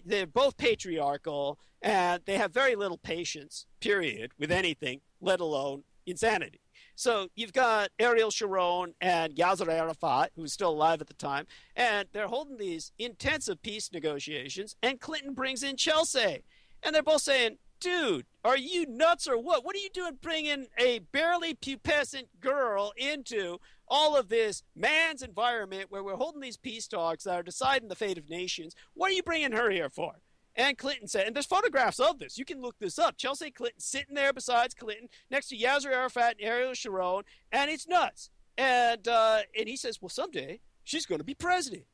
they're both patriarchal, and they have very little patience, period, with anything, let alone insanity. So you've got Ariel Sharon and Yasser Arafat, who's still alive at the time, and they're holding these intensive peace negotiations, and Clinton brings in Chelsea. And they're both saying, dude, are you nuts or what? What are you doing bringing a barely pubescent girl into all of this man's environment where we're holding these peace talks that are deciding the fate of nations? What are you bringing her here for? And Clinton said, and there's photographs of this. You can look this up. Chelsea Clinton sitting there beside Clinton next to Yasser Arafat and Ariel Sharon, and it's nuts. And he says, well, someday she's going to be president.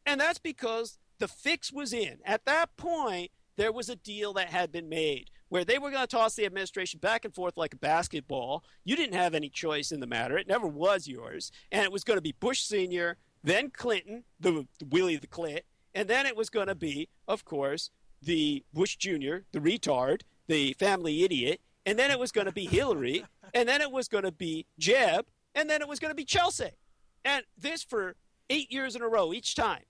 And that's because the fix was in. At that point, there was a deal that had been made where they were going to toss the administration back and forth like a basketball. You didn't have any choice in the matter. It never was yours. And it was going to be Bush Sr., then Clinton, the Willie the Clit, and then it was going to be, of course, the Bush Jr., the retard, the family idiot, and then it was going to be Hillary, and then it was going to be Jeb, and then it was going to be Chelsea. And this for 8 years in a row each time.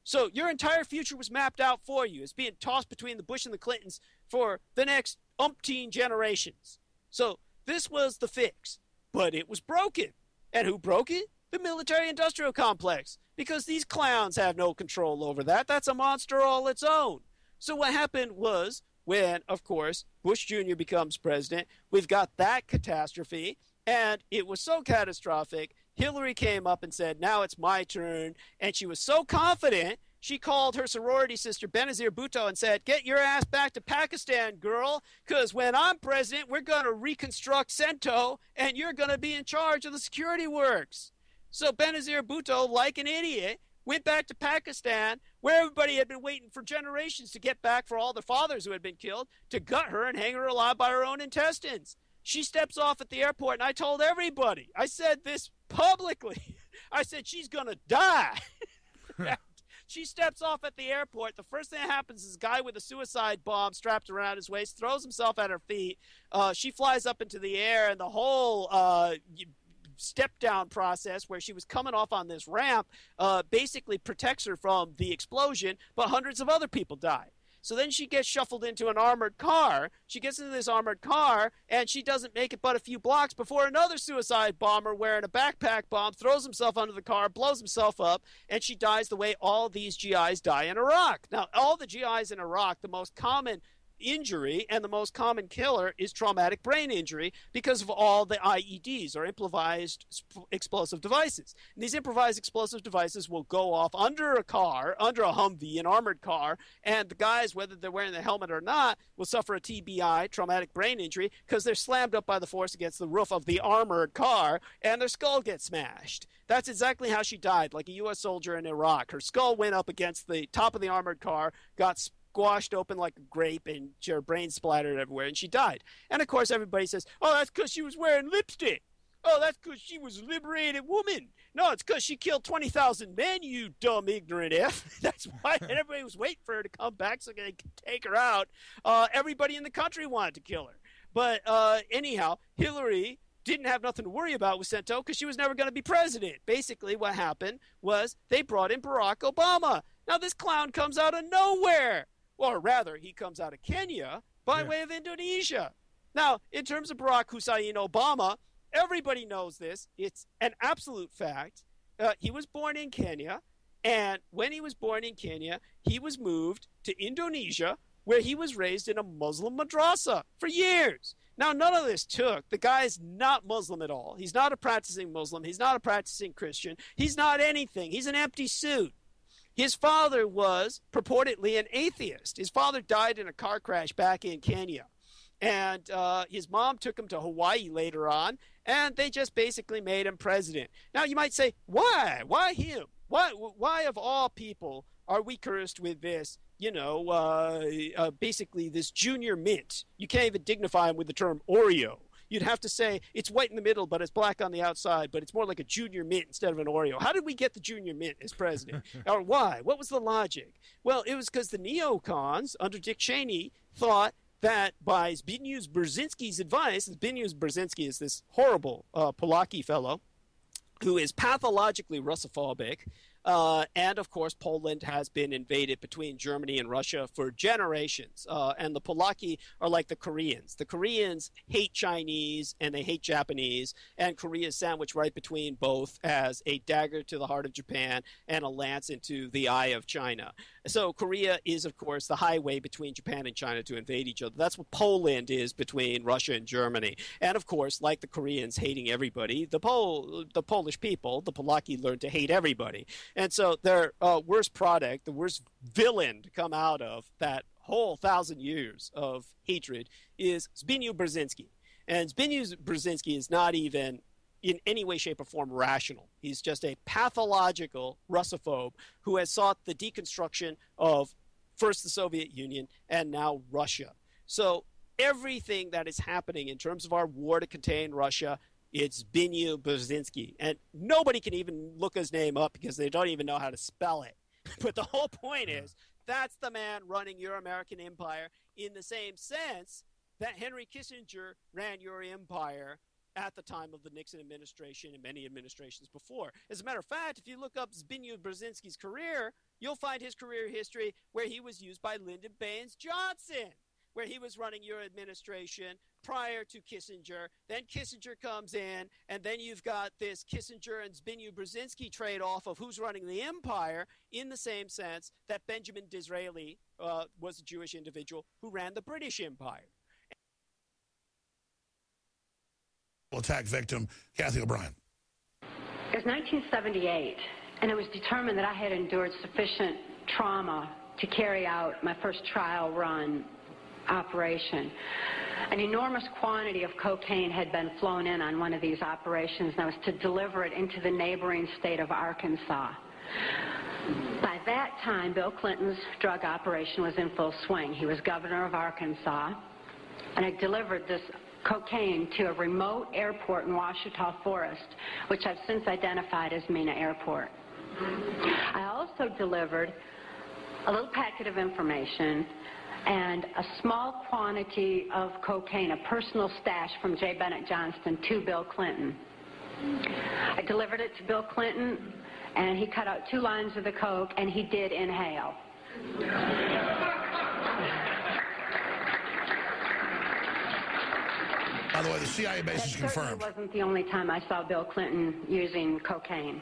So your entire future was mapped out for you. It's being tossed between the Bush and the Clintons for the next umpteen generations. So this was the fix. But it was broken. And who broke it? The military-industrial complex. Because these clowns have no control over that. That's a monster all its own. So what happened was when, of course, Bush Jr. becomes president, we've got that catastrophe. And it was so catastrophic, Hillary came up and said, now it's my turn. And she was so confident, she called her sorority sister Benazir Bhutto and said, get your ass back to Pakistan, girl, because when I'm president, we're going to reconstruct CENTO, and you're going to be in charge of the security works. So Benazir Bhutto, like an idiot, went back to Pakistan, where everybody had been waiting for generations to get back for all the fathers who had been killed, to gut her and hang her alive by her own intestines. She steps off at the airport, and I told everybody, I said this publicly, I said she's going to die. She steps off at the airport. The first thing that happens is a guy with a suicide bomb strapped around his waist throws himself at her feet. She flies up into the air, and the whole step-down process where she was coming off on this ramp basically protects her from the explosion, but hundreds of other people die. So then she gets shuffled into an armored car. She gets into this armored car, and she doesn't make it but a few blocks before another suicide bomber wearing a backpack bomb throws himself under the car, blows himself up, and she dies the way all these GIs die in Iraq. Now, all the GIs in Iraq, the most common injury and the most common killer is traumatic brain injury because of all the IEDs, or improvised explosive devices. And these improvised explosive devices will go off under a car, under a Humvee, an armored car, and the guys, whether they're wearing the helmet or not, will suffer a TBI, traumatic brain injury, because they're slammed up by the force against the roof of the armored car, and their skull gets smashed. That's exactly how she died, like a U.S. soldier in Iraq. Her skull went up against the top of the armored car, got squashed open like a grape, and her brain splattered everywhere, and she died. And of course everybody says, oh, that's because she was wearing lipstick. Oh, that's because she was a liberated woman. No, it's because she killed 20,000 men, you dumb, ignorant F. That's why. And everybody was waiting for her to come back so they could take her out. Everybody in the country wanted to kill her. But anyhow, Hillary didn't have nothing to worry about with CENTO because she was never going to be president. Basically, what happened was they brought in Barack Obama. Now, this clown comes out of nowhere. Or rather, he comes out of Kenya by way of Indonesia. Now, in terms of Barack Hussein Obama, everybody knows this. It's an absolute fact. He was born in Kenya, and when he was born in Kenya, he was moved to Indonesia, where he was raised in a Muslim madrasa for years. Now, none of this took. The guy's not Muslim at all. He's not a practicing Muslim. He's not a practicing Christian. He's not anything. He's an empty suit. His father was purportedly an atheist. His father died in a car crash back in Kenya. And his mom took him to Hawaii later on, and they just basically made him president. Now, you might say, why? Why him? Why of all people are we cursed with this, basically this junior mint? You can't even dignify him with the term Oreo. You'd have to say it's white in the middle, but it's black on the outside, but it's more like a junior mint instead of an Oreo. How did we get the junior mint as president? Or why? What was the logic? Well, it was because the neocons under Dick Cheney thought that by Zbigniew Brzezinski's advice, Zbigniew Brzezinski is this horrible Polaki fellow who is pathologically Russophobic, And of course, Poland has been invaded between Germany and Russia for generations. And the Polaki are like the Koreans. The Koreans hate Chinese and they hate Japanese, and Korea is sandwiched right between both as a dagger to the heart of Japan and a lance into the eye of China. So Korea is, of course, the highway between Japan and China to invade each other. That's what Poland is between Russia and Germany. And of course, like the Koreans hating everybody, the Polish people, the Polaki, learned to hate everybody. And so their worst product, the worst villain to come out of that whole 1,000 years of hatred is Zbigniew Brzezinski. And Zbigniew Brzezinski is not even in any way, shape, or form rational. He's just a pathological Russophobe who has sought the deconstruction of first the Soviet Union and now Russia. So everything that is happening in terms of our war to contain Russia, it's Zbigniew Brzezinski. And nobody can even look his name up because they don't even know how to spell it. But the whole point is, that's the man running your American empire in the same sense that Henry Kissinger ran your empire at the time of the Nixon administration and many administrations before. As a matter of fact, if you look up Zbigniew Brzezinski's career, you'll find his career history where he was used by Lyndon Baines Johnson, where he was running your administration prior to Kissinger. Then Kissinger comes in, and then you've got this Kissinger and Zbigniew Brzezinski trade-off of who's running the empire, in the same sense that Benjamin Disraeli was a Jewish individual who ran the British Empire. Attack victim, Kathy O'Brien. It was 1978, and it was determined that I had endured sufficient trauma to carry out my first trial run operation. An enormous quantity of cocaine had been flown in on one of these operations, and I was to deliver it into the neighboring state of Arkansas. By that time, Bill Clinton's drug operation was in full swing. He was governor of Arkansas, and I delivered this cocaine to a remote airport in Ouachita Forest, which I've since identified as Mena Airport. I also delivered a little packet of information and a small quantity of cocaine, a personal stash from J. Bennett Johnston, to Bill Clinton. I delivered it to Bill Clinton, and he cut out 2 lines of the coke, and he did inhale. By the way, the CIA base is confirmed. That wasn't the only time I saw Bill Clinton using cocaine.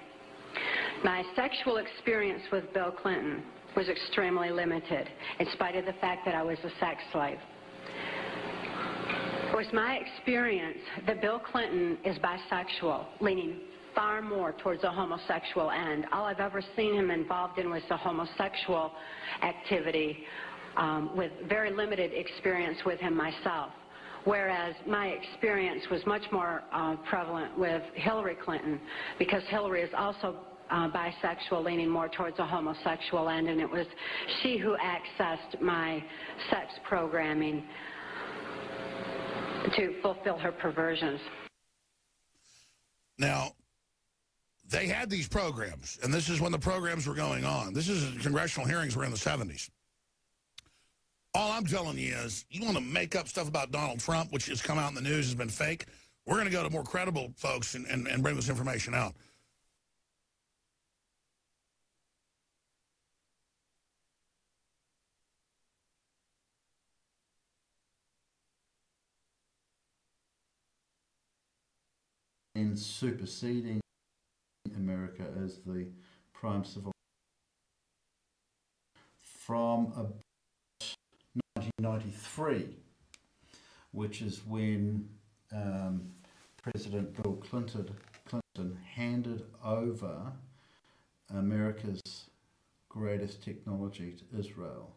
My sexual experience with Bill Clinton was extremely limited, in spite of the fact that I was a sex slave. It was my experience that Bill Clinton is bisexual, leaning far more towards a homosexual end. All I've ever seen him involved in was the homosexual activity, with very limited experience with him myself. Whereas my experience was much more prevalent with Hillary Clinton, because Hillary is also bisexual, leaning more towards a homosexual end, and it was she who accessed my sex programming to fulfill her perversions. Now, they had these programs, and this is when the programs were going on. This is congressional hearings were in the 70s. All I'm telling you is, you want to make up stuff about Donald Trump, which has come out in the news, has been fake, we're going to go to more credible folks and bring this information out. In superseding America as the prime civil from about 1993, which is when President Bill Clinton handed over America's greatest technology to Israel.